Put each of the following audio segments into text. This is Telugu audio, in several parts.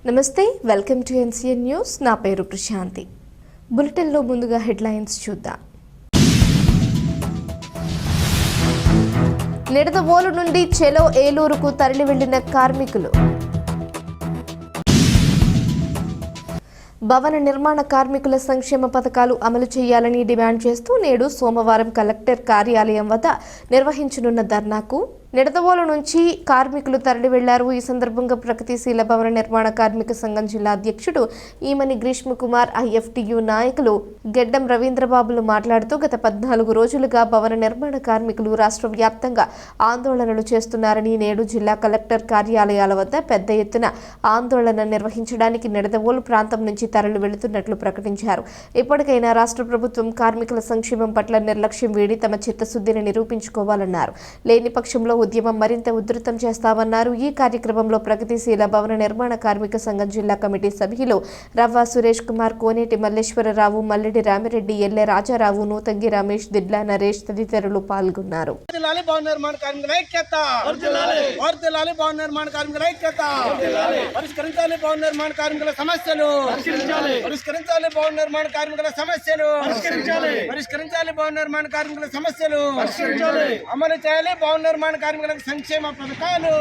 నమస్తే, వెల్కమ్ టు ఎన్సీఎన్ న్యూస్. నా పేరు ప్రశాంతి. బులెటిన్లో ముందుగా హెడ్లైన్స్ చూద్దాం. నిడదవోలు నుండి చెలో ఏలూరుకు తరలి వెళ్లిన కార్మికులు. భవన నిర్మాణ కార్మికుల సంక్షేమ పథకాలు అమలు చేయాలని డిమాండ్ చేస్తూ నేడు సోమవారం కలెక్టర్ కార్యాలయం వద్ద నిర్వహించనున్న ధర్నాకు నిడదవోలు నుంచి కార్మికులు తరలి వెళ్లారు. ఈ సందర్భంగా ప్రగతిశీల భవన నిర్మాణ కార్మిక సంఘం జిల్లా అధ్యక్షుడు ఈమని గ్రీష్మకుమార్, ఐఎఫ్టియు నాయకులు గెడ్డం రవీంద్రబాబులు మాట్లాడుతూ గత 14 రోజులుగా భవన నిర్మాణ కార్మికులు రాష్ట్ర వ్యాప్తంగా ఆందోళనలు చేస్తున్నారని, నేడు జిల్లా కలెక్టర్ కార్యాలయాల వద్ద పెద్ద ఎత్తున ఆందోళన నిర్వహించడానికి నిడదవోలు ప్రాంతం నుంచి తరలి వెళుతున్నట్లు ప్రకటించారు. ఇప్పటికైనా రాష్ట్ర ప్రభుత్వం కార్మికుల సంక్షేమం పట్ల నిర్లక్ష్యం వీడి తమ చిత్తశుద్ధిని నిరూపించుకోవాలన్నారు. లేని పక్షంలో ఉద్యమం మరింత ఉధృతం చేస్తామన్నారు. ఈ కార్యక్రమంలో ప్రగతిశీల భవన నిర్మాణ కార్మిక సంఘం జిల్లా కమిటీ సభ్యులు రవ్వ సురేష్ కుమార్, కోనేటి మల్లేశ్వరరావు, మల్లెడి రామిరెడ్డి, ఎల్లె రాజారావు, నూతంగి రమేష్, దిడ్ల నరేష్ తదితరులు పాల్గొన్నారు. అమలు చేయాలి భవన నిర్మాణ కార్మికులకు సంక్షేమ పథకాలు.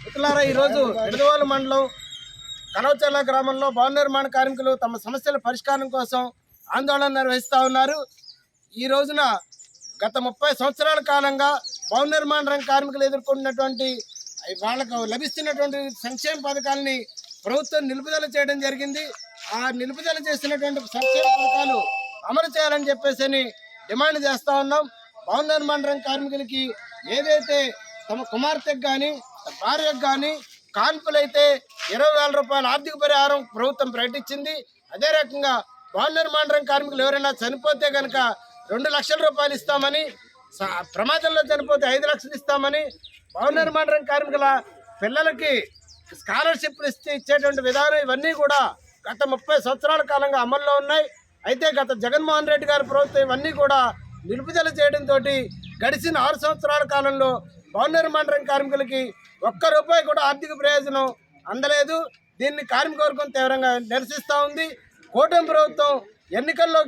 మిత్రులారా, ఈరోజు నిడదవోలు మండలం కనవచర్ల గ్రామంలో భవన నిర్మాణ కార్మికులు తమ సమస్యల పరిష్కారం కోసం ఆందోళన నిర్వహిస్తూ ఉన్నారు. ఈ రోజున గత 30 సంవత్సరాల కాలంగా భవన నిర్మాణ రంగ కార్మికులు ఎదుర్కొన్నటువంటి వాళ్ళకు లభిస్తున్నటువంటి సంక్షేమ పథకాలని ప్రభుత్వం నిలుపుదల చేయడం జరిగింది. ఆ నిలుపుదల చేసినటువంటి సంక్షేమ పథకాలు అమలు చేయాలని చెప్పేసి డిమాండ్ చేస్తూ ఉన్నాం. భవన నిర్మాణ రంగ కార్మికులకి ఏదైతే తమ కుమార్తెకు కానీ భార్యకు కానీ కాన్పులైతే 20,000 రూపాయల ఆర్థిక పరిహారం ప్రభుత్వం ప్రకటించింది. అదే రకంగా భవన నిర్మాణ రంగ కార్మికులు ఎవరైనా చనిపోతే కనుక 2 లక్షల రూపాయలు ఇస్తామని, ప్రమాదంలో చనిపోతే 5 లక్షలు ఇస్తామని, భవన నిర్మాణ రంగ కార్మికుల పిల్లలకి స్కాలర్షిప్లు ఇచ్చేటువంటి విధానం ఇవన్నీ కూడా గత 30 సంవత్సరాల కాలంగా అమల్లో ఉన్నాయి. అయితే గత జగన్మోహన్ రెడ్డి గారి ప్రభుత్వం ఇవన్నీ కూడా నిలుపుదల చేయడంతో గడిచిన 6 సంవత్సరాల కాలంలో భవన నిర్మాణ రంగ కార్మికులకి ₹1 కూడా ఆర్థిక ప్రయోజనం అందలేదు. దీన్ని కార్మిక వర్గం తీవ్రంగా నిరసిస్తూ ఉంది. కూటమి ప్రభుత్వం ఎన్నికల్లో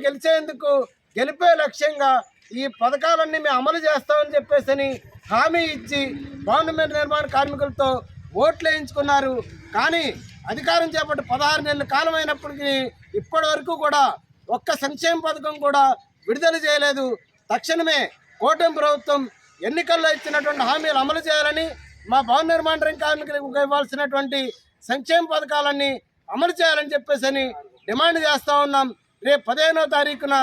గెలిపే లక్ష్యంగా ఈ పథకాలన్నీ మేము అమలు చేస్తామని చెప్పేసి హామీ ఇచ్చి భవన నిర్మాణ కార్మికులతో ఓట్లు వేయించుకున్నారు. కానీ అధికారం చేపట్టి 16 నెలల కాలం అయినప్పటికీ ఇప్పటి వరకు కూడా ఒక్క సంక్షేమ పథకం కూడా విడుదల చేయలేదు. తక్షణమే కూటమి ప్రభుత్వం ఎన్నికల్లో ఇచ్చినటువంటి హామీలు అమలు చేయాలని, మా భవన నిర్మాణ రంగ కార్మికులకు ఇవ్వాల్సినటువంటి సంక్షేమ పథకాలన్నీ అమలు చేయాలని చెప్పేసి డిమాండ్ చేస్తూ ఉన్నాం. రేపు 15వ తారీఖున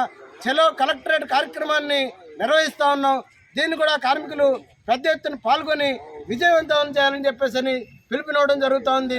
చెలో కలెక్టరేట్ కార్యక్రమాన్ని నిర్వహిస్తూ ఉన్నాం. దీన్ని కూడా కార్మికులు పెద్ద ఎత్తున పాల్గొని విజయవంతం చేయాలని చెప్పేసి పిలుపునివ్వడం జరుగుతోంది.